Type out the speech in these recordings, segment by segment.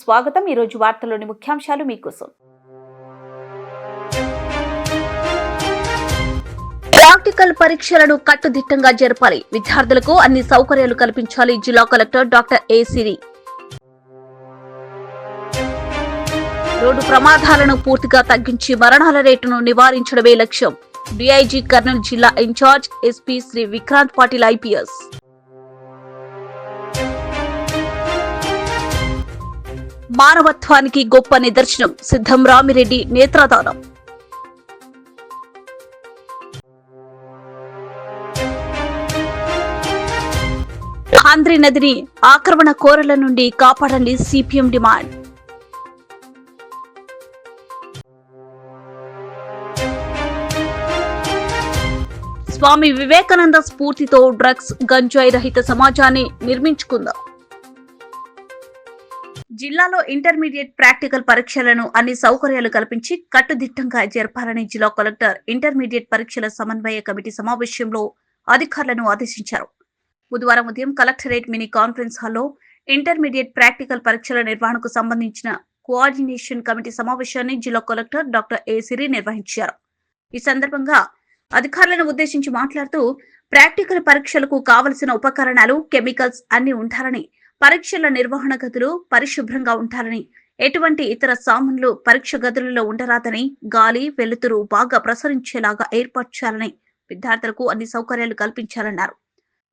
స్వాగతం. ఈ రోజు వార్తల్లోని ముఖ్యాంశాలు మీకోసం. ప్రాక్టికల్ పరీక్షలను కట్టుదిట్టంగా జరపాలి. విద్యార్థులకు అన్ని సౌకర్యాలు కల్పించాలి. జిల్లా కలెక్టర్ డాక్టర్ ఏ సిరి. రోడ్డు ప్రమాదాలను పూర్తిగా తగ్గించి మరణాల రేటును నివారించడమే లక్ష్యం. డిఐజీ కర్నూలు జిల్లా incharge SP Shri Vikrant Patil IPS. మానవత్వానికి గొప్ప నిదర్శనం. సిద్ధం రామిరెడ్డి నేత్రదానం. ఆంధ్రి నదిని ఆక్రమణ కోరల నుండి కాపాడండి సిపిఎం డిమాండ్. స్వామి వివేకానంద స్ఫూర్తితో డ్రగ్స్ గంజాయి రహిత సమాజాన్ని నిర్మించుకుందాం. జిల్లాలో ఇంటర్మీడియట్ ప్రాక్టికల్ పరీక్షలను అన్ని సౌకర్యాలు కల్పించి కట్టుదిట్టంగా జరపాలని జిల్లా కలెక్టర్ ఇంటర్మీడియట్ పరీక్షల సమన్వయ కమిటీ సమావేశంలో అధికారులను ఆదేశించారు. బుధవారం ఉదయం కలెక్టరేట్ మినీ కాన్ఫరెన్స్ హాల్లో ఇంటర్మీడియట్ ప్రాక్టికల్ పరీక్షల నిర్వహణకు సంబంధించిన కోఆర్డినేషన్ కమిటీ సమావేశాన్ని జిల్లా కలెక్టర్ డాక్టర్ ఏ సిరి నిర్వహించారు. ఈ సందర్భంగా అధికారులను ఉద్దేశించి మాట్లాడుతూ ప్రాక్టికల్ పరీక్షలకు కావలసిన ఉపకరణాలు, కెమికల్స్ అన్ని ఉండాలని, పరీక్షల నిర్వహణ గదులు పరిశుభ్రంగా ఉండాలని, ఎటువంటి ఇతర సామాన్లు పరీక్ష గదులలో ఉండరాదని, గాలి, వెలుతురు బాగా ప్రసరించేలాగా ఏర్పాటు చేయాలని, విద్యార్థులకు అన్ని సౌకర్యాలు కల్పించాలన్నారు.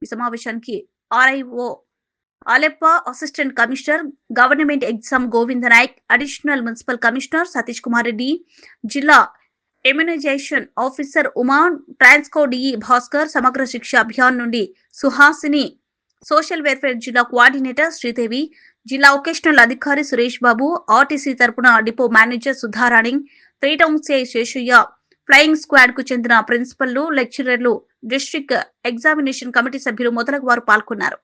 ఈ సమావేశానికి RIO Aleppa, assistant commissioner government exam Govinda Naik, additional municipal commissioner Satish Kumar Reddy, జిల్లా immunisation officer Uma, Transco DE Bhaskar, Samagra Shiksha Abhiyan నుండి సుహాసిని, సోషల్ వెల్ఫేర్ జిల్లా కోఆర్డినేటర్ శ్రీదేవి, జిల్లా వొకేషనల్ అధికారి సురేష్ బాబు, ఆర్టీసీ తరపున depot manager Sudharani, 3 town CI Seshaiah, flying squad కు చెందిన ప్రిన్సిపల్లు, లెక్చరర్లు, డిస్ట్రిక్ట్ ఎగ్జామినేషన్ కమిటీ సభ్యులు మొదలగు వారు పాల్గొన్నారు.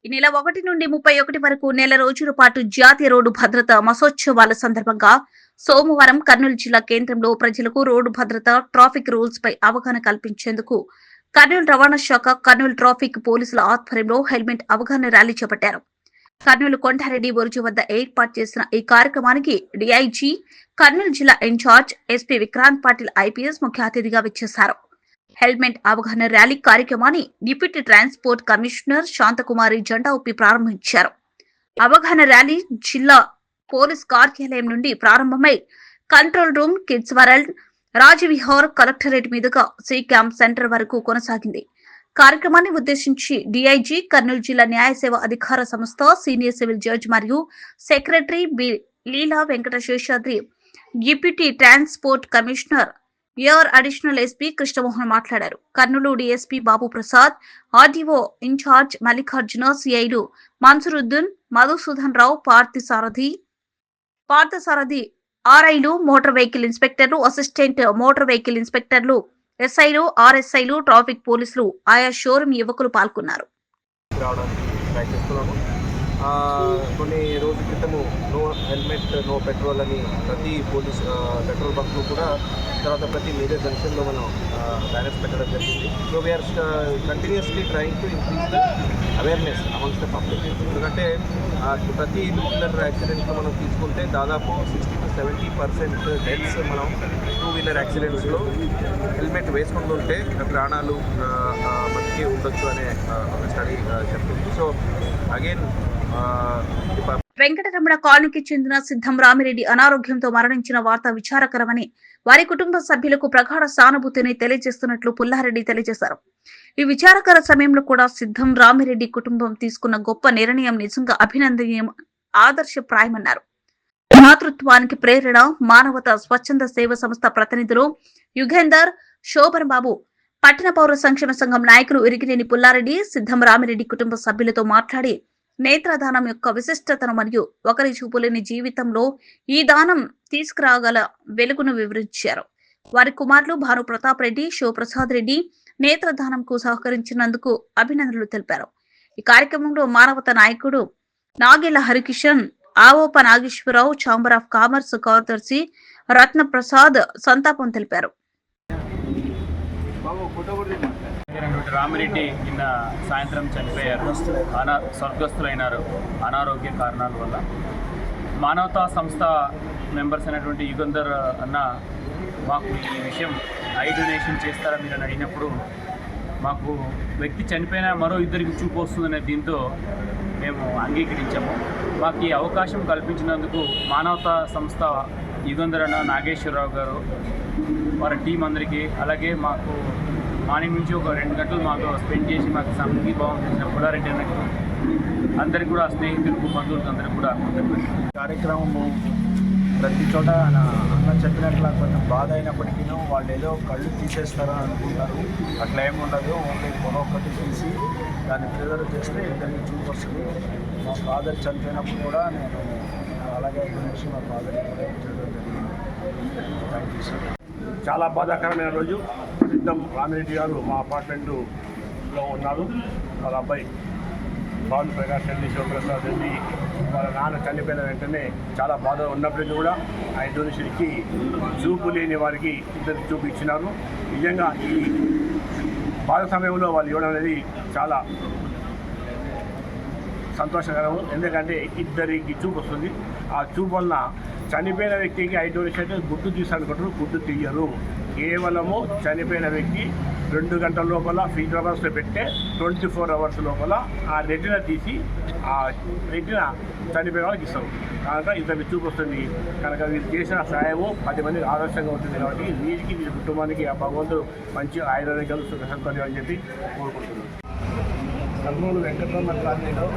ఈ నెల 1 నుండి 31 వరకు నెల రోజుల పాటు జాతీయ రోడ్డు భద్రత మాసోత్సవాల సందర్భంగా సోమవారం కర్నూలు జిల్లా కేంద్రంలో ప్రజలకు రోడ్డు భద్రత, ట్రాఫిక్ రూల్స్ పై అవగాహన కల్పించేందుకు కర్నూలు రవాణా శాఖ, కర్నూలు ట్రాఫిక్ పోలీసుల ఆధ్వర్యంలో హెల్మెట్ అవగాహన ర్యాలీ చేపట్టారు. కర్నూలు కొండారెడ్డి బురుజు వద్ద ఏర్పాటు చేసిన ఈ కార్యక్రమానికి డిఐజీ, కర్నూలు జిల్లా incharge SP Vikrant Patil IPS ముఖ్య అతిథిగా విచ్చేశారు. హెల్మెట్ అవగాహన ర్యాలీ కార్యక్రమాన్ని డిప్యూటీ ట్రాన్స్పోర్ట్ కమిషనర్ శాంతకుమారి జెండా ఊపి ప్రారంభించారు. అవగాహన ర్యాలీ జిల్లా పోలీస్ కార్యాలయం నుండి ప్రారంభమై control room, kids world, Rajvihar, collectorate మీదుగా సి క్యాంప్ సెంటర్ వరకు కొనసాగింది. కార్యక్రమాన్ని ఉద్దేశించి డిఐజీ, కర్నూలు జిల్లా న్యాయ సేవ అధికార సంస్థ సీనియర్ సివిల్ జడ్జ్ మరియు secretary B Leela Venkata Seshadri, deputy transport commissioner AR, additional SP Krishnamohan మాట్లాడారు. Kurnool DSP Babu Prasad, RDO incharge Mallikarjuna, సిఐలు మన్సూరుద్దీన్, మధుసూదన్ రావు, పార్థసారథి, ఆర్ఐలు, మోటార్ వెహికల్ ఇన్స్పెక్టర్లు, అసిస్టెంట్ మోటార్ వెహికల్ ఇన్స్పెక్టర్లు, ఎస్ఐలు, ఆర్ఎస్ఐలు, ట్రాఫిక్ పోలీసులు, ఆయా షోరూం యువకులు పాల్గొన్నారు. కొన్ని రోజుల క్రితము నో హెల్మెట్ నో పెట్రోల్ అని ప్రతి పోలీస్ పెట్రోల్ బంక్లో కూడా, తర్వాత ప్రతి మేజర్ జంక్షన్లో మనం బ్యానర్స్ పెట్టడం జరిగింది. So we are continuously trying to increase the awareness amongst the public. ఎందుకంటే ప్రతి టూ వీలర్ యాక్సిడెంట్లో మనం తీసుకుంటే దాదాపు 60-70% డెత్స్ మనం టూ వీలర్ యాక్సిడెంట్స్లో హెల్మెట్ వేసుకుంటూ ఉంటే ప్రాణాలు బతికి ఉండొచ్చు అనే ఒక స్టడీ చెప్తుంది. సో అగైన్ వెంకటరమణ కాలనీకి చెందిన సిద్ధం రామిరెడ్డి అనారోగ్యంతో మరణించిన వార్త విచారకరమని వారి కుటుంబ సభ్యులకు ప్రగాఢ సానుభూతిని తెలియజేస్తున్నట్లు పుల్లారెడ్డి తెలియజేశారు. ఈ విచారకర సమయంలో కూడా సిద్ధం రామిరెడ్డి కుటుంబం తీసుకున్న గొప్ప నిర్ణయం నిజంగా అభినందనీయం, ఆదర్శప్రాయమన్నారు. మాతృత్వానికి ప్రేరణ మానవత స్వచ్ఛంద సేవ సంస్థ ప్రతినిధులు యుగేందర్, శోభన్ బాబు, పట్టణ పౌర సంక్షేమ సంఘం నాయకులు ఇరిగినేని పుల్లారెడ్డి సిద్ధం రామిరెడ్డి కుటుంబ సభ్యులతో మాట్లాడి నేత్రదానం యొక్క విశిష్టతను మరియు ఒకరి చూపులేని జీవితంలో ఈ దానం తీసుకురాగల వెలుగును వివరించారు. వారి కుమారులు భాను ప్రతాప్ రెడ్డి, శివప్రసాద్ రెడ్డి నేత్రదానంకు సహకరించినందుకు అభినందనలు తెలిపారు. ఈ కార్యక్రమంలో మానవత నాయకుడు Nagella Harikishan, Avopa Nageswararao, chamber of commerce కార్యదర్శి రత్నప్రసాద్ సంతాపం తెలిపారు. రామిరెడ్డి నిన్న సాయంత్రం చనిపోయారు, స్వర్గస్థులైనారు అనారోగ్య కారణాల వల్ల. మానవతా సంస్థ మెంబర్స్ అయినటువంటి యుగంధర్ అన్న మాకు ఈ విషయం ఐ డొనేషన్ చేస్తారా మీరు అని అడిగినప్పుడు, మాకు వ్యక్తి చనిపోయినా మరో ఇద్దరికి చూపు వస్తుందనే దీంతో మేము అంగీకరించాము. మాకు ఈ అవకాశం కల్పించినందుకు మానవతా సంస్థ యుగంధర్ అన్న, నాగేశ్వరరావు గారు, వారి టీం అందరికీ, అలాగే మాకు మార్నింగ్ నుంచి ఒక 2 గంటలు మాతో స్పెండ్ చేసి మాకు సంఘీభావం చేసిన పుల్లారెడ్డి అన్నకు, అందరికీ కూడా స్నేహితులకు, బంధువులకు అందరికీ కూడా కార్యక్రమము ప్రతి చోట అన్న చెప్పినట్ల కొంచెం బాధ అయినప్పటికీ వాళ్ళు ఏదో కళ్ళు తీసేస్తారని అనుకుంటారు. అట్లా ఏమి ఉండదు. ఓన్లీ ఒక్కటి తీసి దాన్ని ప్రిజర్వ్ చేస్తే ఇద్దరికి చూపు వస్తుంది. మా ఫాదర్ చనిపోయినప్పుడు కూడా నేను అలాగే డొనేషన్ మా ఫాదర్కి కూడా ఇచ్చడం జరిగింది. Thank you sir. చాలా బాధాకరమైన రోజు. సిద్ధం రామిరెడ్డి గారు మా అపార్ట్మెంట్లో ఉన్నారు. వాళ్ళ అబ్బాయి భాను ప్రకాష్ రెడ్డి, శివప్రసాద్ రెడ్డి వాళ్ళ నాన్న చనిపోయిన వెంటనే చాలా బాధ ఉన్నప్పటికీ కూడా ఆ డొనేషన్కి చూపు లేని వారికి ఇద్దరు చూపు ఇచ్చినారు. నిజంగా ఈ బాధ సమయంలో వాళ్ళు ఇవ్వడం అనేది చాలా సంతోషకరం. ఎందుకంటే ఇద్దరికి చూపు వస్తుంది. ఆ చూపు వలన చనిపోయిన వ్యక్తికి ఐ డొనేషన్ గుడ్డు తీసానుకుంటారు, గుడ్డు తీయరు. కేవలము చనిపోయిన వ్యక్తి 2 గంటల లోపల ఫీల్డ్ అవర్స్లో పెట్టే 24 అవర్స్ లోపల ఆ రెటినా తీసి ఆ రెటినా చనిపోయిన వాళ్ళకి ఇస్తారు. కనుక ఇద్దరికి చూపు వస్తుంది. కనుక వీళ్ళు చేసిన సహాయము 10 మందికి ఆదర్శంగా ఉంటుంది. కాబట్టి వీరికి వీరి కుటుంబానికి ఆ భగవంతుడు మంచి ఆయుర్వేదికలు సుఖ సంతోషం అని చెప్పి కోరుకుంటున్నాను. కర్నూలు వెంకటరమణ కాలనీలో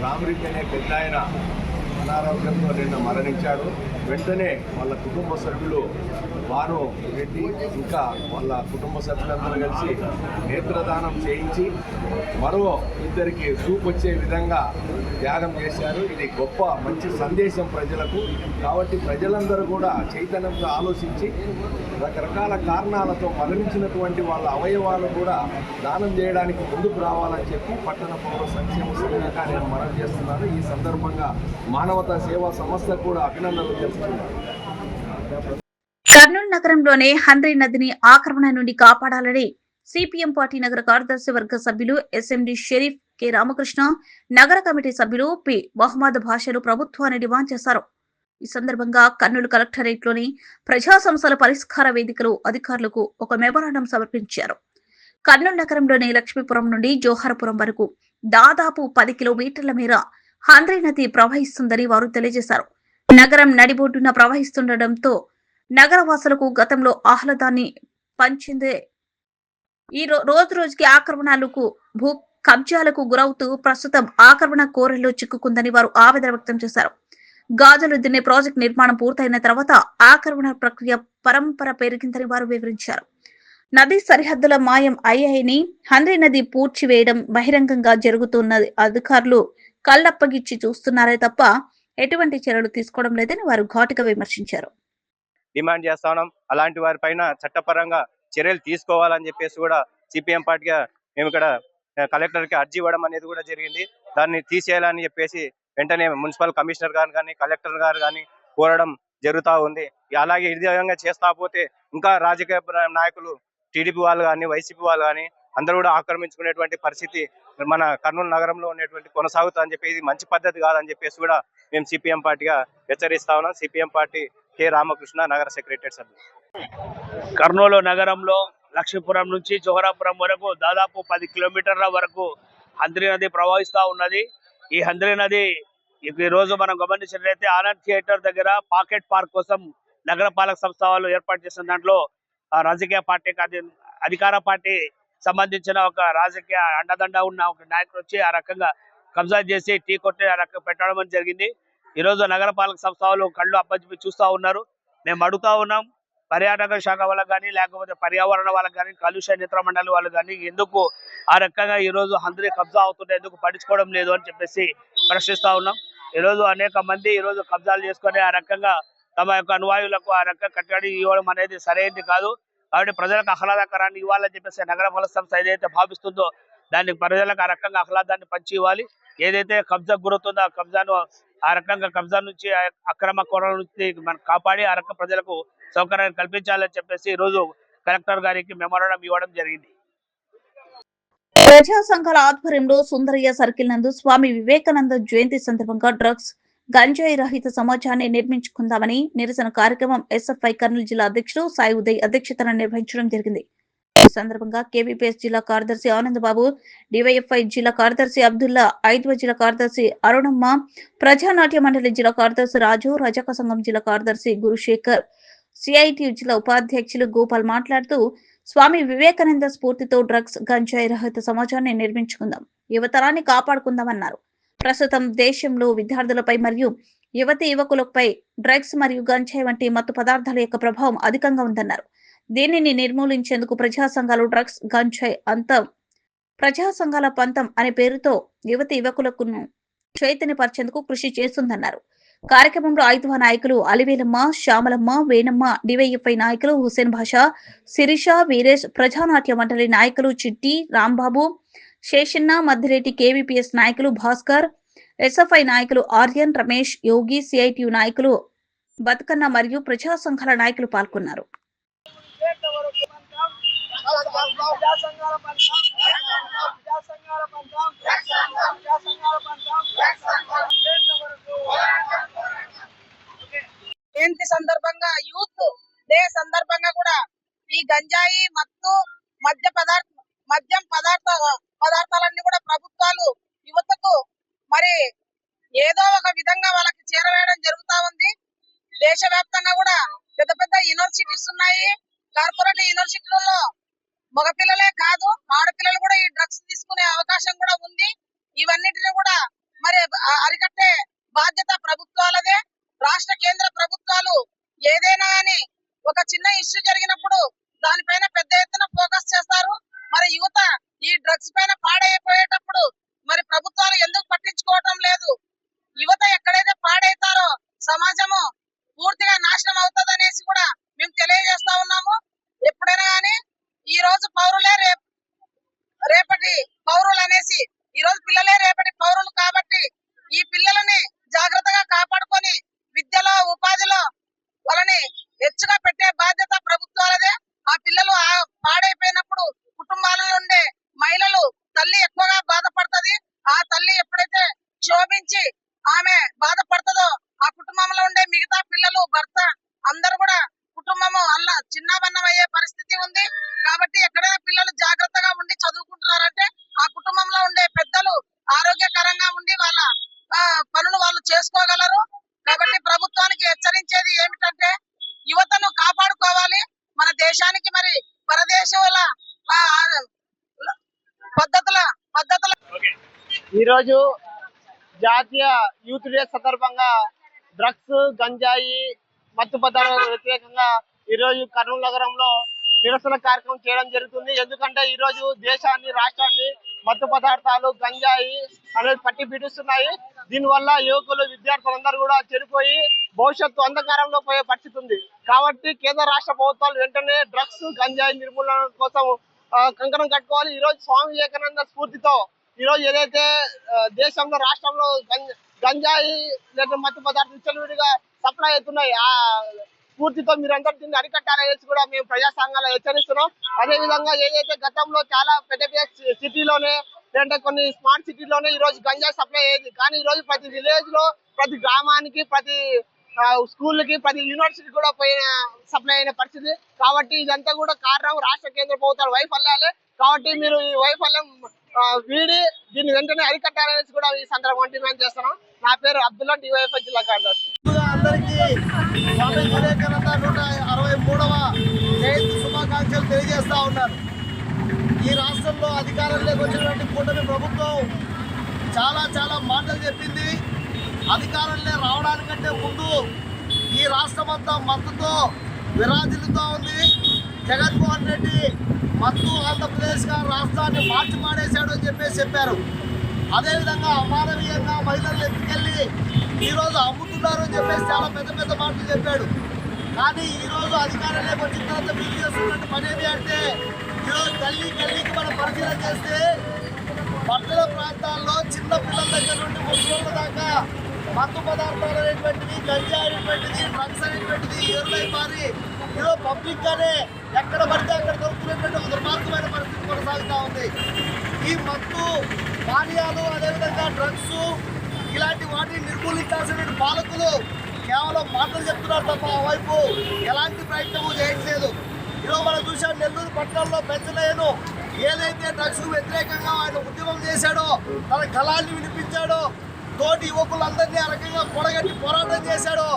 రామిరెడ్డి అనే పెద్ద ఆయన అనారోగ్యంతో నిన్న మరణించాడు. వెంటనే వాళ్ళ కుటుంబ సభ్యులు భాను రెడ్డి ఇంకా వాళ్ళ కుటుంబ సభ్యులందరూ కలిసి నేత్రదానం చేయించి మరో ఇద్దరికి చూపు వచ్చే విధంగా త్యాగం చేశారు. ఇది గొప్ప మంచి సందేశం ప్రజలకు. కాబట్టి ప్రజలందరూ కూడా చైతన్యంతో ఆలోచించి రకరకాల కారణాలతో మరణించినటువంటి వాళ్ళ అవయవాలు కూడా దానం చేయడానికి ముందుకు రావాలని చెప్పి పట్టణ పౌర సంక్షేమ సంఘంగా నేను మనవి చేస్తున్నాను. ఈ సందర్భంగా మానవతా సేవా సంస్థకు కూడా అభినందనలు తెలుపుతున్నాను. కర్నూలు నగరంలోనే హంద్రీ నదిని ఆక్రమణ నుండి కాపాడాలని సిపిఎం పార్టీ నగర కార్యదర్శి వర్గ సభ్యులు ఎస్ఎండి షరీఫ్ కె రామకృష్ణ, నగర కమిటీ సభ్యులు పి మహమ్మద్ భాషలు ప్రభుత్వాన్ని డిమాండ్ చేశారు. ఈ సందర్భంగా కర్నూలు కలెక్టరేట్లోని ప్రజా సమస్యల పరిష్కార వేదికలో అధికారులకు ఒక మెమోరాండం సమర్పించారు. కర్నూలు నగరంలోని లక్ష్మీపురం నుండి జోహారపురం వరకు దాదాపు 10 కిలోమీటర్ల మేర హంద్రీ నది ప్రవహిస్తుందని వారు తెలియజేశారు. నగరం నడిబొడ్డున ప్రవహిస్తుండటంతో నగరవాసులకు గతంలో ఆహ్లాదాన్ని పంచిందే ఈ రోజు రోజుకి ఆక్రమణలకు, భూ కబ్జాలకు గురవుతూ ప్రస్తుతం ఆక్రమణ కోరల్లో చిక్కుకుందని వారు ఆవేదన వ్యక్తం చేశారు. గాజులు దిన్నే ప్రాజెక్టు నిర్మాణం పూర్తయిన తర్వాత ఆక్రమణ ప్రక్రియ పరంపర పెరిగిందని వారు వివరించారు. నదీ సరిహద్దుల మాయం అయ్యాయని, హంద్రీ నది పూడ్చివేయడం బహిరంగంగా జరుగుతున్నది, అధికారులు కళ్ళప్పగిచ్చి చూస్తున్నారే తప్ప ఎటువంటి చర్యలు తీసుకోవడం లేదని వారు ఘాటుగా విమర్శించారు. డిమాండ్ చేస్తా ఉన్నాం. అలాంటి వారిపైన చట్టపరంగా చర్యలు తీసుకోవాలని చెప్పేసి కూడా సిపిఎం పార్టీగా మేము ఇక్కడ కలెక్టర్కి అర్జీ ఇవ్వడం అనేది కూడా జరిగింది. దాన్ని తీసేయాలని చెప్పేసి వెంటనే మున్సిపల్ కమిషనర్ గారు కానీ కలెక్టర్ గారు కానీ కోరడం జరుగుతూ ఉంది. అలాగే ఇదే విధంగా చేస్తా పోతే ఇంకా రాజకీయ నాయకులు టీడీపీ వాళ్ళు కానీ వైసీపీ వాళ్ళు కానీ అందరూ కూడా ఆక్రమించుకునేటువంటి పరిస్థితి మన కర్నూలు నగరంలో ఉన్నటువంటి కొనసాగుతా అని చెప్పి ఇది మంచి పద్ధతి కాదని చెప్పేసి కూడా మేము సిపిఎం పార్టీగా హెచ్చరిస్తా ఉన్నాం. సిపిఎం పార్టీ కె రామకృష్ణ, నగర సెక్రటరీ సభ్యులు. కర్నూలు నగరంలో లక్ష్మీపురం నుంచి జోహరాపురం వరకు దాదాపు 10 కిలోమీటర్ల వరకు హంద్రీ నది ప్రవహిస్తూ ఉన్నది. ఈ హంద్రీ నది ఈ రోజు మనం గమనించినట్లయితే ఆనంద్ థియేటర్ దగ్గర పాకెట్ పార్క్ కోసం నగరపాలక సంస్థ వాళ్ళు ఏర్పాటు చేసిన దాంట్లో రాజకీయ పార్టీకి అధికార పార్టీ సంబంధించిన ఒక రాజకీయ అండదండ ఉన్న ఒక నాయకుడు వచ్చి ఆ రకంగా కబ్జా చేసి టీ కొట్టి ఆ రకంగా పెట్టడం జరిగింది. ఈ రోజు నగరపాలక సంస్థ వాళ్ళు కళ్ళు అప్పచెప్పి చూస్తూ ఉన్నారు. మేము అడుగుతా ఉన్నాం, పర్యాటక శాఖ వాళ్ళకి కానీ లేకపోతే పర్యావరణ వాళ్ళకి కానీ కాలుష్య నియంత్రణ మండలి వాళ్ళు కానీ ఎందుకు ఆ రకంగా ఈ రోజు హంద్రీ కబ్జా అవుతుంటే ఎందుకు పట్టించుకోవడం లేదు అని చెప్పేసి ప్రశ్నిస్తా ఉన్నాం. ఈ రోజు అనేక మంది ఈ రోజు కబ్జాలు చేసుకొని ఆ రకంగా తమ యొక్క అనువాయులకు ఆ రకంగా కట్టడి ఇవ్వడం అనేది సరైనది కాదు. కాబట్టి ప్రజలకు ఆహ్లాదకరాన్ని ఇవ్వాలని చెప్పేసి నగరపాలక సంస్థ ఏదైతే భావిస్తుందో దానికి ప్రజలకు ఆ రకంగా ఆహ్లాదాన్ని పంచి ఇవ్వాలి. ఏదైతే కబ్జా గురవుతుందో ఆ కబ్జాను ఆ రకంగా కబ్జా నుంచి అక్రమ కోణం నుంచి మనం కాపాడి ఆ రకంగా ప్రజలకు సౌకర్యాన్ని కల్పించాలని చెప్పేసి ఈ రోజు కలెక్టర్ గారికి మెమోరాండం ఇవ్వడం జరిగింది. ప్రజా సంఘాల ఆధ్వర్యంలో సుందరయ్య సర్కిల్ నందు స్వామి వివేకానంద జయంతి సందర్భంగా డ్రగ్స్ గంజాయి రహిత సమాజాన్ని నిర్మించుకుందామని నిరసన కార్యక్రమం ఎస్ఎఫ్ఐ కర్నూలు జిల్లా అధ్యక్షుడు సాయి ఉదయ్ అధ్యక్షతన నిర్వహించడం జరిగింది. ఈ సందర్భంగా కేవీపీఎస్ జిల్లా కార్యదర్శి ఆనందబాబు, డివైఎఫ్ఐ జిల్లా కార్యదర్శి అబ్దుల్లా, 5వ జిల్లా కార్యదర్శి అరుణమ్మ, ప్రజానాట్య మండలి జిల్లా కార్యదర్శి రాజు, రజక సంఘం జిల్లా కార్యదర్శి గురుశేఖర్, సిఐటి జిల్లా ఉపాధ్యక్షులు గోపాల్ మాట్లాడుతూ స్వామి వివేకానంద స్ఫూర్తితో డ్రగ్స్ గంజాయి రహిత సమాజాన్ని నిర్మించుకుందాం, యువతరాన్ని కాపాడుకుందామన్నారు. ప్రస్తుతం దేశంలో విద్యార్థులపై మరియు యువతి యువకులపై డ్రగ్స్ మరియు గంజాయి వంటి మత్తు పదార్థాల యొక్క ప్రభావం అధికంగా ఉందన్నారు. దీనిని నిర్మూలించేందుకు ప్రజా సంఘాలు డ్రగ్స్ గంజాయి ప్రజా సంఘాల పంతం అనే పేరుతో యువతి యువకులకు చైతన్యపరిచేందుకు కృషి చేస్తుందన్నారు. కార్యక్రమంలో 5వ నాయకులు అలివేలమ్మ, శ్యామలమ్మ, వేణమ్మ, డివైఎఫ్ఐ నాయకులు హుసేన్ భాషా, శిరీష, వీరేష్, ప్రజానాట్య మండలి నాయకులు చిట్టి, రాంబాబు, శేషన్న, మద్దిరెడ్డి, కేవీపీఎస్ నాయకులు భాస్కర్, ఎస్ఎఫ్ఐ నాయకులు ఆర్యన్, రమేష్, యోగి, సిఐటియు నాయకులు బతుకన్న మరియు ప్రజా సంఘాల నాయకులు పాల్గొన్నారు. జయంతి సందర్భంగా యూత్ డే సందర్భంగా కూడా ఈ గంజాయి మత్తు మద్యం పదార్థాలన్నీ కూడా ప్రభుత్వాలు యువతకు మరి ఏదో ఒక విధంగా వాళ్ళకి చేరవేయడం జరుగుతా ఉంది. దేశవ్యాప్తంగా కూడా పెద్ద పెద్ద యూనివర్సిటీస్ ఉన్నాయి. కార్పొరేట్ యూనివర్సిటీలలో మగపిల్లలే కాదు ఆడపిల్లలు కూడా ఈ డ్రగ్స్ తీసుకునే అవకాశం కూడా ఉంది. ఇవన్నిటిని కూడా మరి అరికట్టే బాధ్యత ప్రభుత్వాలదే. రాష్ట్ర కేంద్ర ప్రభుత్వాలు ఏదైనా కానీ ఒక చిన్న ఇష్యూ జరిగినప్పుడు దానిపైన పెద్ద ఎత్తున ఫోకస్ చేస్తారు. మరి యువత ఈ డ్రగ్స్ పైన పాడైపోయేటప్పుడు మరి ప్రభుత్వాలు ఎందుకు పట్టించుకోవటం లేదు? యువత ఎక్కడైతే పాడైతారో సమాజము పూర్తిగా నాశనం అవుతుంది అనేసి కూడా మేము తెలియజేస్తా ఉన్నాము. ఎప్పుడైనా కానీ ఈ రోజు పౌరులే రేపటి పౌరులు అనేసి, ఈ రోజు పిల్లలే రేపటి పౌరులు కాబట్టి ఈ పిల్లలని జాగ్రత్తగా కాపాడుకొని విద్యలో ఉపాధిలో వాళ్ళని హెచ్చుగా పెట్టే బాధ్యత ప్రభుత్వాలదే. ఆ పిల్లలు పాడైపోయినప్పుడు కుటుంబాల నుండే మహిళలు తల్లి ఎక్కువగా బాధపడుతుంది. ఆ తల్లి ఎప్పుడైతే క్షోభించి ఆమె బాధపడుతుందో ఆ కుటుంబంలో ఉండే మిగతా పిల్లలు, భర్త అందరూ కూడా కుటుంబము అలా చిన్నాభిన్నం అయ్యే పరిస్థితి ఉంది. కాబట్టి ఎక్కడైనా పిల్లలు జాగ్రత్తగా ఉండి చదువుకుంటున్నారంటే ఆ కుటుంబంలో ఉండే పెద్దలు ఆరోగ్యకరంగా ఉండి వాళ్ళ పనులు వాళ్ళు చేసుకోగలరు. కాబట్టి ప్రభుత్వానికి హెచ్చరించేది ఏమిటంటే యువతను కాపాడుకోవాలి. మన దేశానికి మరి పరదేశంల పద్ధతుల ఈరోజు జాతీయ యూత్ డే సందర్భంగా డ్రగ్స్ గంజాయి మత్తు పదార్థాలకు వ్యతిరేకంగా ఈరోజు కర్నూలు నగరంలో నిరసన కార్యక్రమం చేయడం జరుగుతుంది. ఎందుకంటే ఈరోజు దేశాన్ని, రాష్ట్రాన్ని మత్తు పదార్థాలు గంజాయి అనేది పట్టి పీడిస్తున్నాయి. దీనివల్ల యువకులు, విద్యార్థులందరూ కూడా చెడిపోయి భవిష్యత్తు అంధకారంలో పోయే పరిస్థితి ఉంది. కాబట్టి కేంద్ర రాష్ట్ర ప్రభుత్వాలు వెంటనే డ్రగ్స్ గంజాయి నిర్మూలన కోసం కంకణం కట్టుకోవాలి. ఈ రోజు స్వామి వివేకానంద స్ఫూర్తితో ఈరోజు ఏదైతే దేశంలో రాష్ట్రంలో గంజాయి లేదా మత్తు పదార్థాలు విచ్చలవిడిగా సప్లై అవుతున్నాయి, ఆ పూర్తితో మీరందరూ దీన్ని అరికట్టాలనేసి కూడా మేము ప్రజా సంఘాలు హెచ్చరిస్తున్నాం. అదేవిధంగా ఏదైతే గతంలో చాలా పెద్ద పెద్ద సిటీలోనే లేదంటే కొన్ని స్మార్ట్ సిటీలోనే ఈ రోజు గంజాయి సప్లై అయ్యేది, కానీ ఈ రోజు ప్రతి విలేజ్ లో, ప్రతి గ్రామానికి, ప్రతి స్కూళ్ళకి, ప్రతి యూనివర్సిటీ కూడా పోయిన సప్లై అయిన పరిస్థితి. కాబట్టి ఇదంతా కూడా కారణం రాష్ట్ర కేంద్ర ప్రభుత్వాల వైఫల్యాలే. కాబట్టి మీరు ఈ వైఫల్యం వీడి దీన్ని వెంటనే అరికట్టాలనేసి కూడా ఈ సందర్భంగా డిమాండ్ చేస్తున్నాం. నా పేరు అబ్దుల్లా, డివైఎఫ్ఐ జిల్లా కార్యదర్శి. అందరికీ స్వామి వివేకానంద 163వ జయంతి శుభాకాంక్షలు తెలియజేస్తా ఉన్నారు. ఈ రాష్ట్రంలో అధికారంలోకి వచ్చినటువంటి కూటమి ప్రభుత్వం చాలా మాటలు చెప్పింది. అధికారంలో రావడానికంటే ముందు ఈ రాష్ట్రం అంతా మత్తుతో విరాజిల్లుతూ ఉంది. జగన్మోహన్ రెడ్డి మత్తు ఆంధ్రప్రదేశ్గా రాష్ట్రాన్ని మార్చి మాడేశాడు అని చెప్పారు. అదేవిధంగా అమానవీయంగా మహిళలు ఎత్తుకెళ్ళి ఈరోజు అమ్ముతున్నారు అని చాలా పెద్ద మాటలు చెప్పాడు. కానీ ఈరోజు అధికారంలోకి వచ్చిన తర్వాత మీరు చేస్తున్నట్టు పని ఏమి అంటే, ఈరోజు గల్లీకి మనం పరిశీలన చేస్తే పట్టణ ప్రాంతాల్లో చిన్న పిల్లల దగ్గర నుండి ముసలోళ్ళ దాకా మత్తు పదార్థాలు అనేటువంటివి, గంజాయి అనేటువంటిది, డ్రగ్స్ అనేటువంటిది ఏరులై మారి ఈరోజు పబ్లిక్ గానే ఎక్కడ పడితే అక్కడ దొరుకుతున్నటువంటి ఒక దుర్మార్గమైన పరిస్థితి కొనసాగుతూ ఉంది. ఈ మత్తు పానీయాలు, అదేవిధంగా డ్రగ్స్ ఇలాంటి వాటిని నిర్మూలించాల్సిన పాలకులు కేవలం మాటలు చెప్తున్నారు తప్ప ఆ వైపు ఎలాంటి ప్రయత్నము చేయట్లేదు. ఈరోజు మనం చూసాం, నెల్లూరు పట్టణంలో పెంచలేను ఏదైతే డ్రగ్స్ వ్యతిరేకంగా ఆయన ఉద్యమం చేశాడో, తన కళాన్ని వినిపించాడో, తోటి యువకులందరినీ ఆ రకంగా పొడగట్టి పోరాటం చేశాడో,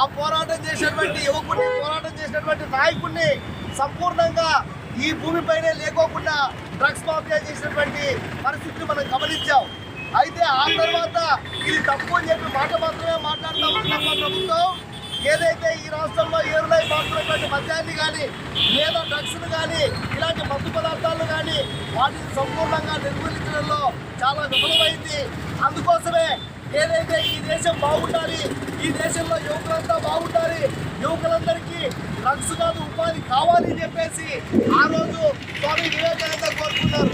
ఆ పోరాటం చేసినటువంటి యువకుడిని, పోరాటం చేసినటువంటి నాయకుడిని సంపూర్ణంగా ఈ భూమిపైనే లేకోకుండా డ్రగ్స్ మాఫియా చేసినటువంటి పరిస్థితిని మనం గమనించాం. అయితే ఆ తర్వాత ఇది తప్పు అని చెప్పి మాట మాత్రమే మాట్లాడుతూ ఉంటున్నాం. ప్రభుత్వం ఏదైతే ఈ రాష్ట్రంలో ఏరులై మారుతున్నటువంటి మద్యాన్ని కానీ లేదా డ్రగ్స్ను కానీ ఇలాంటి మత్తు పదార్థాలను కానీ వాటిని సంపూర్ణంగా నిర్మూలించడంలో చాలా విఫలమైంది. అందుకోసమే ఏదైతే ఈ దేశం బాగుండాలి, ఈ దేశంలో యువకులంతా బాగుండాలి, యువకులందరికీ డ్రగ్స్ కాదు ఉపాధి కావాలి అని చెప్పేసి ఆ రోజు స్వామి వివేకానంద కోరుకున్నారు.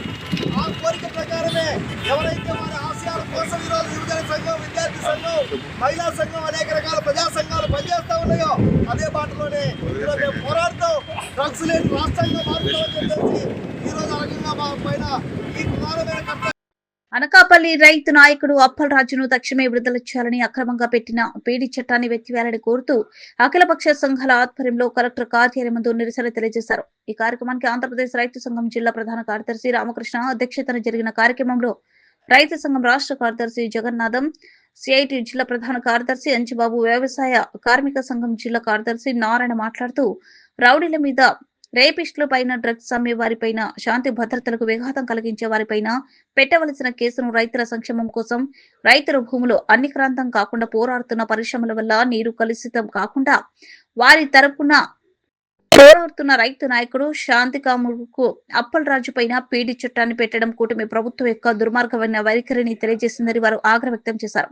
ఆ కోరిక ప్రకారమే ఎవరైతే వారి ఆశయాల కోసం ఈరోజు యువజన సంఘం, విద్యార్థి సంఘం, మహిళా సంఘం, అనేక రకాల ప్రజా సంఘాలు పనిచేస్తా ఉన్నాయో అదే బాటలోనే ఈరోజు మేము పోరాడుతాం. డ్రగ్స్ లేని రాష్ట్రంగా మారుతామని చెప్పేసి ఈరోజు ఆ రకంగా మా పైన ఈ ప్రధానమైన కర్తవ్యం. అనకాపల్లి రైతు నాయకుడు అప్పల్ రాజును తక్షణమే విడుదల చేయాలని అక్రమంగా పెట్టిన పీడీ చట్టాన్ని ఎత్తివేయాలని కోరుతూ అఖిలపక్ష సంఘాల ఆధ్వర్యంలో కలెక్టర్ కార్యాలయం ముందు నిరసన తెలియజేశారు. ఈ కార్యక్రమానికి ఆంధ్రప్రదేశ్ రైతు సంఘం జిల్లా ప్రధాన కార్యదర్శి రామకృష్ణ అధ్యక్షతన జరిగిన కార్యక్రమంలో రైతు సంఘం రాష్ట్ర కార్యదర్శి జగన్నాథం, సిఐటి జిల్లా ప్రధాన కార్యదర్శి అంజిబాబు, వ్యవసాయ కార్మిక సంఘం జిల్లా కార్యదర్శి నారాయణ మాట్లాడుతూ రౌడీల మీద, రేపిస్టుల పైన, డ్రగ్స్ అమ్మే వారిపైన, శాంతి భద్రతలకు విఘాతం కలిగించే వారిపైన పెట్టవలసిన కేసును రైతుల సంక్షేమం కోసం, రైతుల భూములు అన్నిక్రాంతం కాకుండా పోరాడుతున్న పరిశ్రమల వల్ల నీరు కలుషితం కాకుండా వారి తరపున పోరాడుతున్న రైతు నాయకుడు శాంతికాముకు అప్పల్ రాజు పైన పీడీ చట్టాన్ని పెట్టడం కూటమి ప్రభుత్వం యొక్క దుర్మార్గమైన వైఖరిని తెలియజేసిందని వారు ఆగ్రహం వ్యక్తం చేశారు.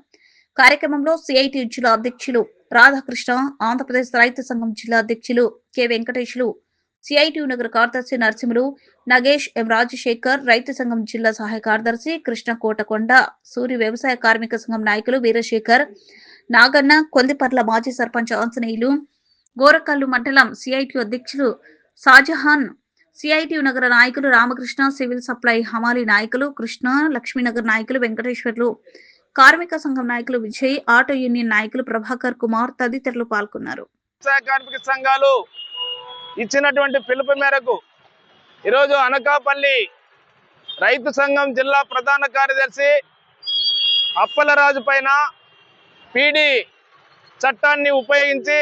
కార్యక్రమంలో సిఐటి జిల్లా అధ్యక్షులు రాధాకృష్ణ, ఆంధ్రప్రదేశ్ రైతు సంఘం జిల్లా అధ్యక్షులు కె వెంకటేశ్లు, సిఐటియు నగర కార్యదర్శి నరసింహులు, నగేష్, ఎం రాజశేఖర్, రైతు సంఘం జిల్లా సహాయ కార్యదర్శి కృష్ణ కోటకొండ, సూరి వ్యవసాయ కార్మిక సంఘం నాయకులు వీరశేఖర్, నాగన్న, కొందిపర్ల మాజీ సర్పంచ్ ఆంజనేయులు, గోరకల్లు మండలం సిఐటియు అధ్యక్షులు షాజహాన్, సిఐటియు నగర నాయకులు రామకృష్ణ, సివిల్ సప్లై హమాలి నాయకులు కృష్ణ, లక్ష్మీనగర్ నాయకులు వెంకటేశ్వర్లు, కార్మిక సంఘం నాయకులు విజయ్, ఆటో యూనియన్ నాయకులు ప్రభాకర్ కుమార్ తదితరులు పాల్గొన్నారు. కార్మిక సంఘాలు ఇచ్చినటువంటి పిలుపు మేరకు ఈరోజు అనకాపల్లి రైతు సంఘం జిల్లా ప్రధాన కార్యదర్శి అప్పలరాజు పైన పీడీ చట్టాన్ని ఉపయోగించి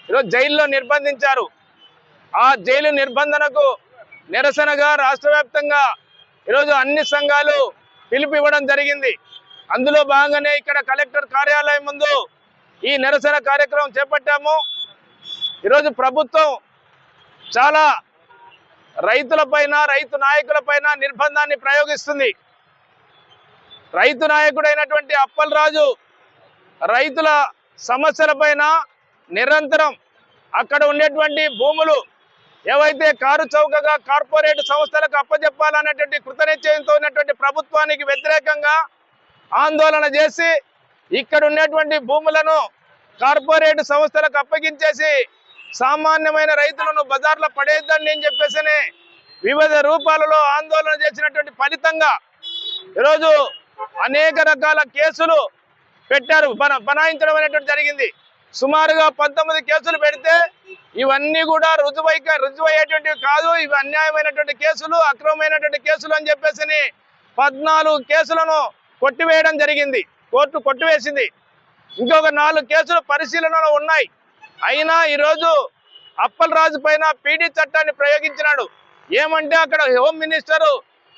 ఈరోజు జైల్లో నిర్బంధించారు. ఆ జైలు నిర్బంధనకు నిరసనగా రాష్ట్ర వ్యాప్తంగా ఈరోజు అన్ని సంఘాలు పిలుపు ఇవ్వడం జరిగింది. అందులో భాగంగానే ఇక్కడ కలెక్టర్ కార్యాలయం ముందు ఈ నిరసన కార్యక్రమం చేపట్టాము. ఈరోజు ప్రభుత్వం చాలా రైతులపైన, రైతు నాయకులపైన నిర్బంధాన్ని ప్రయోగిస్తుంది. రైతు నాయకుడైనటువంటి అప్పల్ రాజు రైతుల సమస్యలపైన నిరంతరం అక్కడ ఉండేటువంటి భూములు ఏవైతే కారు చౌకగా కార్పొరేట్ సంస్థలకు అప్పజెప్పాలనేటువంటి కృతనిశ్చయంతో ఉన్నటువంటి ప్రభుత్వానికి వ్యతిరేకంగా ఆందోళన చేసి ఇక్కడ ఉన్నటువంటి భూములను కార్పొరేట్ సంస్థలకు అప్పగించేసి సామాన్యమైన రైతులను బజార్లో పడేద్దండి అని చెప్పేసి వివిధ రూపాలలో ఆందోళన చేసినటువంటి ఫలితంగా ఈరోజు అనేక రకాల కేసులు పెట్టారు, బనాయించడం అనేటువంటి జరిగింది. సుమారుగా 19 కేసులు పెడితే ఇవన్నీ కూడా రుజువయ్యేటువంటివి కాదు, ఇవి అన్యాయమైనటువంటి కేసులు, అక్రమమైనటువంటి కేసులు అని చెప్పేసి 14 కేసులను కొట్టివేయడం జరిగింది. కోర్టు కొట్టివేసింది. ఇంకొక 4 కేసులు పరిశీలనలో ఉన్నాయి. అయినా ఈరోజు అప్పల్ రాజు పైన పీడీ చట్టాన్ని ప్రయోగించినాడు. ఏమంటే అక్కడ హోమ్ మినిస్టర్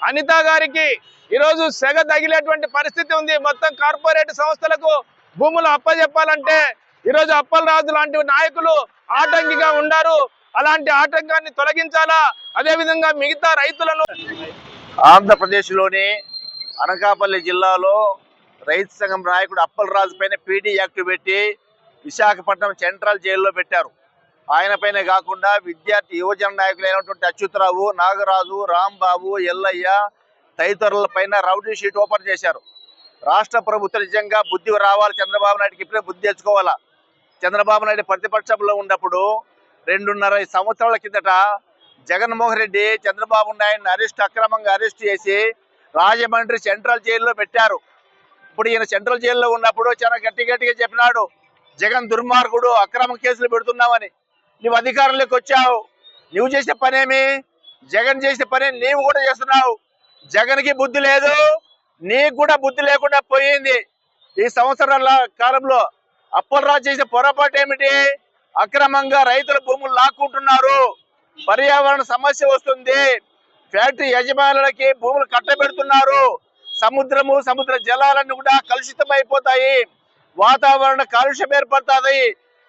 అనిత గారికి ఈరోజు సెగ తగిలేటువంటి పరిస్థితి ఉంది. మొత్తం కార్పొరేట్ సంస్థలకు భూములు అప్పజెప్పాలంటే ఈరోజు అప్పల్ రాజు లాంటి నాయకులు ఆటంకిగా ఉన్నారు. అలాంటి ఆటంకాన్ని తొలగించాలా, అదేవిధంగా మిగతా రైతులను. ఆంధ్రప్రదేశ్లోని అనకాపల్లి జిల్లాలో రైతు సంఘం నాయకుడు అప్పల్ రాజు పైన పీడీ యాక్ట్ పెట్టి విశాఖపట్నం సెంట్రల్ జైల్లో పెట్టారు. ఆయన పైన కాకుండా విద్యార్థి యువజన నాయకులైనటువంటి అచ్యుతరావు, నాగరాజు, రాంబాబు, ఎల్లయ్య తదితరుల పైన రౌడీ షీట్ ఓపెన్ చేశారు. రాష్ట్ర ప్రభుత్వం నిజంగా బుద్ధి రావాలి, చంద్రబాబు నాయుడుకి ఇప్పుడే బుద్ధి తెచ్చుకోవాలా. చంద్రబాబు నాయుడు ప్రతిపక్షంలో ఉన్నప్పుడు 2.5 సంవత్సరాల కిందట జగన్మోహన్ రెడ్డి చంద్రబాబు నాయుడిని అక్రమంగా అరెస్ట్ చేసి రాజమండ్రి సెంట్రల్ జైల్లో పెట్టారు. ఇప్పుడు ఈయన సెంట్రల్ జైల్లో ఉన్నప్పుడు చాలా గట్టిగా చెప్పినాడు, జగన్ దుర్మార్గుడు, అక్రమ కేసులు పెడుతున్నామని. నువ్వు అధికారంలోకి వచ్చావు, నువ్వు చేసే పనేమి? జగన్ చేసే పని నీవు కూడా చేస్తున్నావు. జగన్కి బుద్ధి లేదు, నీకు కూడా బుద్ధి లేకుండా పోయింది. ఈ సంవత్సరాల కాలంలో అప్పల్ రాజు చేసే పొరపాటు ఏమిటి? అక్రమంగా రైతుల భూములు లాక్కుంటున్నారు, పర్యావరణ సమస్య వస్తుంది, ఫ్యాక్టరీ యజమానులకి భూములు కట్టబెడుతున్నారు, సముద్ర జలాలన్నీ కూడా కలుషితం అయిపోతాయి, వాతావరణ కాలుష్యం ఏర్పడుతుంది,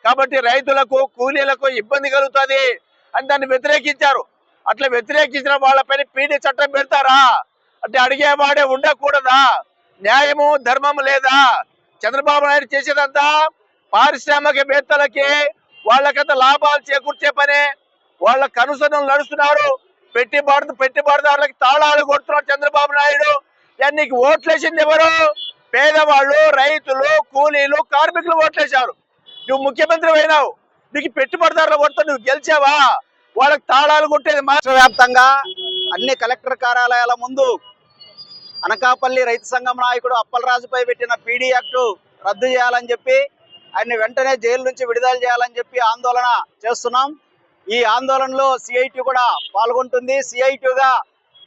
కాబట్టి రైతులకు కూలీలకు ఇబ్బంది కలుగుతుంది అని దాన్ని వ్యతిరేకించారు. అట్లా వ్యతిరేకించిన వాళ్ళపైన పీడీ చట్టం పెడతారా? అంటే అడిగేవాడే ఉండకూడదా? న్యాయము ధర్మము లేదా? చంద్రబాబు నాయుడు చేసేదంతా పారిశ్రామికవేత్తలకి వాళ్ళకంత లాభాలు చేకూర్చే పనే. వాళ్ళ కనుసనం నడుస్తున్నారు, పెట్టుబడిదారులకి తాళాలు కొడుతున్నారు చంద్రబాబు నాయుడు. నీకు ఓట్లేసింది ఎవరు? పేదవాళ్ళు, రైతులు, కూలీలు, కార్మికులు ఓట్లేశారు. నువ్వు ముఖ్యమంత్రి అయినావు, నీకు పెట్టుబడిదారులు కొడుతూ నువ్వు గెలిచావా? వాళ్ళకి తాళాలు కొట్టేది. రాష్ట్ర వ్యాప్తంగా అన్ని కలెక్టర్ కార్యాలయాల ముందు అనకాపల్లి రైతు సంఘం నాయకుడు అప్పల్ రాజుపై పెట్టిన పీడీ యాక్టు రద్దు చేయాలని చెప్పి, ఆయన్ని వెంటనే జైలు నుంచి విడుదల చేయాలని చెప్పి ఆందోళన చేస్తున్నాం. ఈ ఆందోళనలో సిఐటి కూడా పాల్గొంటుంది. సిఐటిగా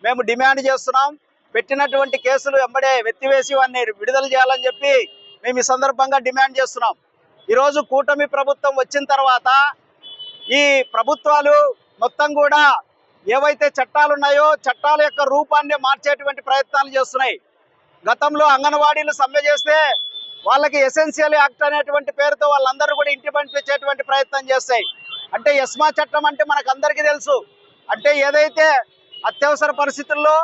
మేము డిమాండ్ చేస్తున్నాం, పెట్టినటువంటి కేసులు వెంబడే వెత్తివేసి వారిని విడుదల చేయాలని చెప్పి మేము ఈ సందర్భంగా డిమాండ్ చేస్తున్నాం. ఈరోజు కూటమి ప్రభుత్వం వచ్చిన తర్వాత ఈ ప్రభుత్వాలు మొత్తం కూడా ఏవైతే చట్టాలు ఉన్నాయో చట్టాల యొక్క రూపాన్ని మార్చేటువంటి ప్రయత్నాలు చేస్తున్నాయి. గతంలో అంగన్వాడీలు సమ్మె చేస్తే వాళ్ళకి ఎసెన్షియల్ యాక్ట్ అనేటువంటి పేరుతో వాళ్ళందరూ కూడా ఇంటి పంపించేటువంటి ప్రయత్నం చేస్తాయి. అంటే ఎస్మా చట్టం అంటే మనకు అందరికీ తెలుసు, అంటే ఏదైతే అత్యవసర పరిస్థితుల్లో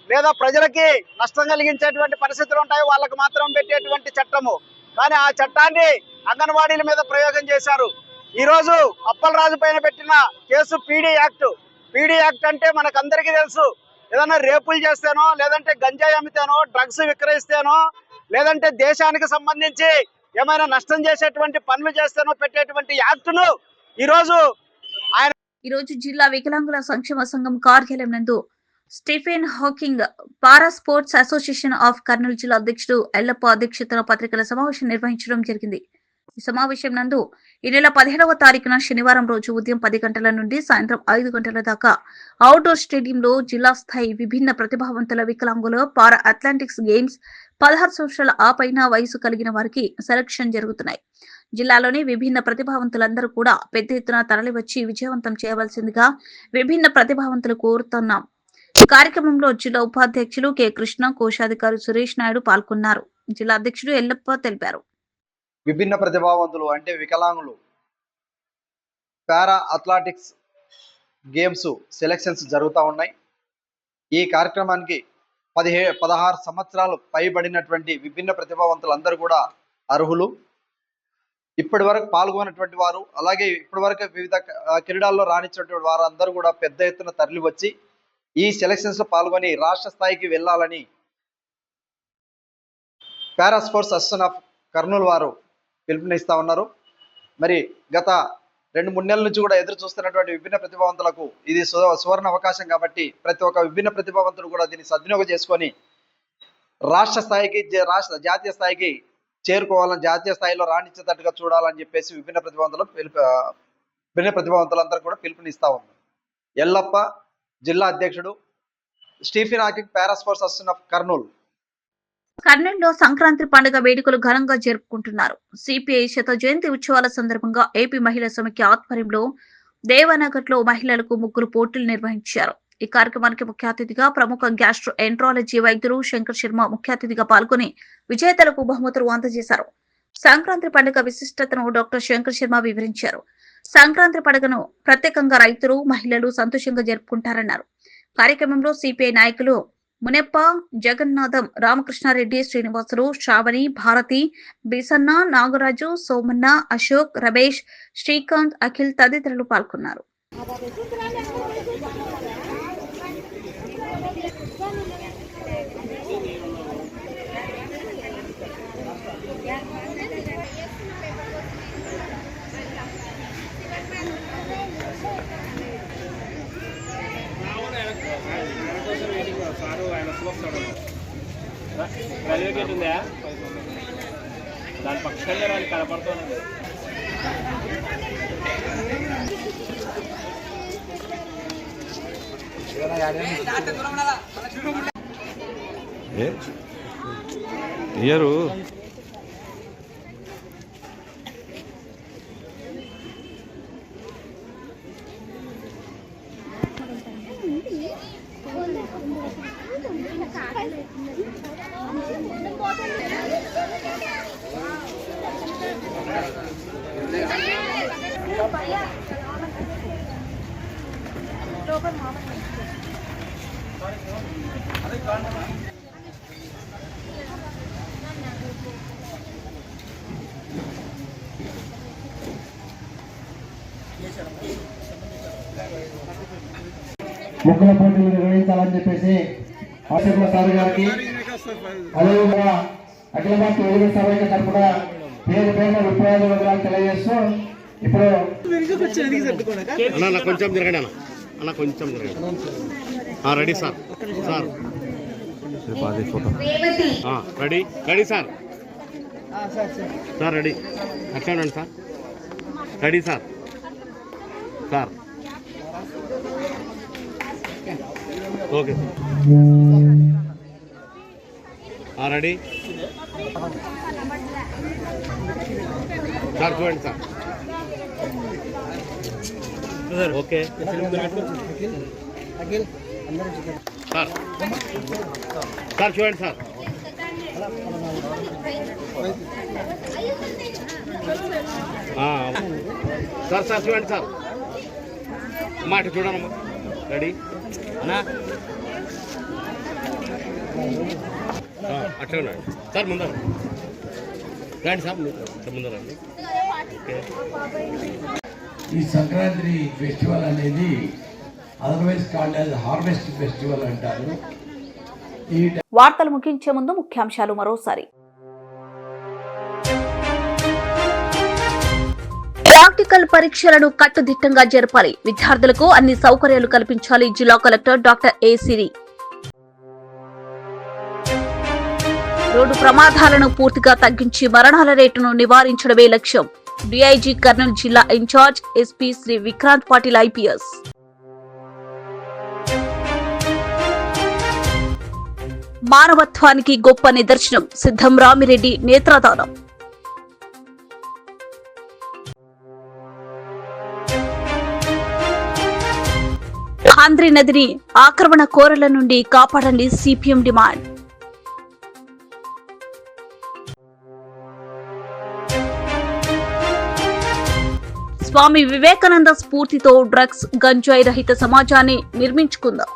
లేదా ప్రజలకి నష్టం కలిగించేటువంటి పరిస్థితులు ఉంటాయో వాళ్ళకి మాత్రం పెట్టేటువంటి చట్టము. కానీ ఆ చట్టాన్ని అంగన్వాడీల మీద ప్రయోగం చేశారు. ఈరోజు అప్పల్ రాజు పైన పెట్టిన case PD act. PD act అంటే మనకు అందరికీ తెలుసు, ఏదైనా రేపులు చేస్తేనో, లేదంటే గంజాయి అమ్మితేనో, డ్రగ్స్ విక్రయిస్తేనో, లేదంటే దేశానికి సంబంధించి ఏమైనా నష్టం చేసేటువంటి పనులు చేస్తేనో పెట్టేటువంటి యాక్ట్ను ఈరోజు జిల్లా వికలాంగుల సంక్షేమ సంఘం కార్యాలయం నందు Stephen Hawking para sports association of Kurnool జిల్లా అధ్యక్షుడు ఎల్లప్ప అధ్యక్షతన పత్రికల సమావేశం నిర్వహించడం జరిగింది. ఈ సమావేశం నందు ఈ నెల 15వ తారీఖున శనివారం రోజు ఉదయం 10 గంటల నుండి సాయంత్రం 5 గంటల దాకా అవుట్డోర్ స్టేడియంలో జిల్లా స్థాయి విభిన్న ప్రతిభావంతుల వికలాంగుల పారా అథ్లెటిక్స్ గేమ్స్ 16 సంవత్సరాల ఆ పైన వయసు కలిగిన వారికి సెలక్షన్ జరుగుతున్నాయి. జిల్లాలోని విభిన్న ప్రతిభావంతులందరూ కూడా పెద్ద ఎత్తున తరలివచ్చి విజయవంతం చేయవలసిందిగా విభిన్న ప్రతిభావంతులు కోరుతున్నాం. ఈ కార్యక్రమంలో జిల్లా ఉపాధ్యక్షులు కె కృష్ణ, కోశాధికారి సురేష్ నాయుడు పాల్గొన్నారు. జిల్లా అధ్యక్షుడు ఎల్లప్ప తెలిపారు. విభిన్న ప్రతిభావంతులు అంటే వికలాంగులు పారా అథ్లెటిక్స్ గేమ్స్ సెలక్షన్స్ జరుగుతూ ఉన్నాయి. ఈ కార్యక్రమానికి 16 సంవత్సరాలు పైబడినటువంటి విభిన్న ప్రతిభావంతులందరూ కూడా అర్హులు. ఇప్పటి వరకు పాల్గొన్నటువంటి వారు, అలాగే ఇప్పటి వరకు వివిధ క్రీడల్లో రాణించినటువంటి వారు అందరూ కూడా పెద్ద ఎత్తున తరలి వచ్చి ఈ సెలక్షన్స్ లో పాల్గొని రాష్ట్ర స్థాయికి వెళ్ళాలని para sports association of Kurnool వారు పిలుపునిస్తా ఉన్నారు. మరి గత 2-3 నెలల నుంచి కూడా ఎదురు చూస్తున్నటువంటి విభిన్న ప్రతిభావంతులకు ఇది సువర్ణ అవకాశం కాబట్టి ప్రతి ఒక్క విభిన్న ప్రతిభావంతుడు కూడా దీన్ని సద్వినియోగం చేసుకొని రాష్ట్ర స్థాయికి, జాతీయ స్థాయికి చేరుకోవాలని, జాతీయ స్థాయిలో రాణించేటట్టుగా చూడాలని చెప్పేసి విభిన్న ప్రతిభావంతులందరూ కూడా పిలుపునిస్తా ఉన్నారు. ఎల్లప్ప జిల్లా అధ్యక్షుడు, Stephen Hawking, para sports association of Kurnool. కర్నూలులో సంక్రాంతి పండుగ వేడుకలు ఘనంగా జరుపుకుంటున్నారు. సిపిఐ శత జయంతి ఉత్సవాల సందర్భంగా ఏపీ మహిళా సమైక్య ఆధ్వర్యంలో దేవానగర్ లో మహిళలకు ముగ్గురు పోటీలు నిర్వహించారు. ఈ కార్యక్రమానికి ముఖ్య అతిథిగా ప్రముఖ గ్యాస్ట్రో ఎంట్రాలజీ వైద్యులు శంకర్ శర్మ ముఖ్య అతిథిగా పాల్గొని విజేతలకు బహుమతులు అందజేశారు. సంక్రాంతి పండుగ విశిష్టతను డాక్టర్ శంకర్ శర్మ వివరించారు. సంక్రాంతి పండుగను ప్రత్యేకంగా రైతులు, మహిళలు సంతోషంగా జరుపుకుంటారన్నారు. కార్యక్రమంలో సిపిఐ నాయకులు మునెప్ప, జగన్నాథం, రామకృష్ణారెడ్డి, శ్రీనివాసులు, శ్రావణి, భారతి, బిసన్న, నాగరాజు, సోమన్న, అశోక్, రమేష్, శ్రీకాంత్, అఖిల్ తదితరులు పాల్గొన్నారు. రైల్వే గేట్ ఉందా? దాని పక్షంగా రాని కనపడుతున్నది. ఇయరు ముగ్గుల పోటీలు నిర్వహించాలని చెప్పేసి ఆశీర్వాద సార్ గారికి, అదేవిధంగా అఖిల భారత యోగా సమైక్య తరఫున పేరు 35 వివరాలు తెలియజేస్తూ ఇప్పుడు కొంచెం జరగండి అన్న, కొంచెం జరగండి. Ready sir, ready sir, ready అట్లా ఉండండి sir, ready sir, okay ready sir, చూడండి సార్, ఓకే సార్, చూడండి సార్, సార్ చూడండి సార్, మాట చూడమ్మా, రెడీ అన్నా, అట్లా ఉన్నాడు సార్, ముందర రండి సార్, ముందర రండి. ఈ సంక్రాంతి ఫెస్టివల్ అనేది otherwise called as harvest festival అంటారు. వార్తలు ముగించే ముందు ముఖ్యాంశాలు మరోసారి. ప్రాక్టికల్ పరీక్షలను కట్టుదిట్టంగా జరపాలి. విద్యార్థులకు అన్ని సౌకర్యాలు కల్పించాలి. జిల్లా కలెక్టర్ డాక్టర్ ఏ సిరి. రోడ్డు ప్రమాదాలను పూర్తిగా తగ్గించి మరణాల రేటును నివారించడమే లక్ష్యం. డిఐజీ కర్నూలు జిల్లా incharge SP Shri Vikrant Patil IPS. మానవత్వానికి గొప్ప నిదర్శనం. సిద్ధం రామిరెడ్డి నేత్రదానం. ఆంధ్రీ నదిని ఆక్రమణ కోరల నుండి కాపాడండి, సిపిఎం డిమాండ్. స్వామి వివేకానంద స్ఫూర్తితో డ్రగ్స్, గంజాయి రహిత సమాజాన్ని నిర్మించుకుందాం.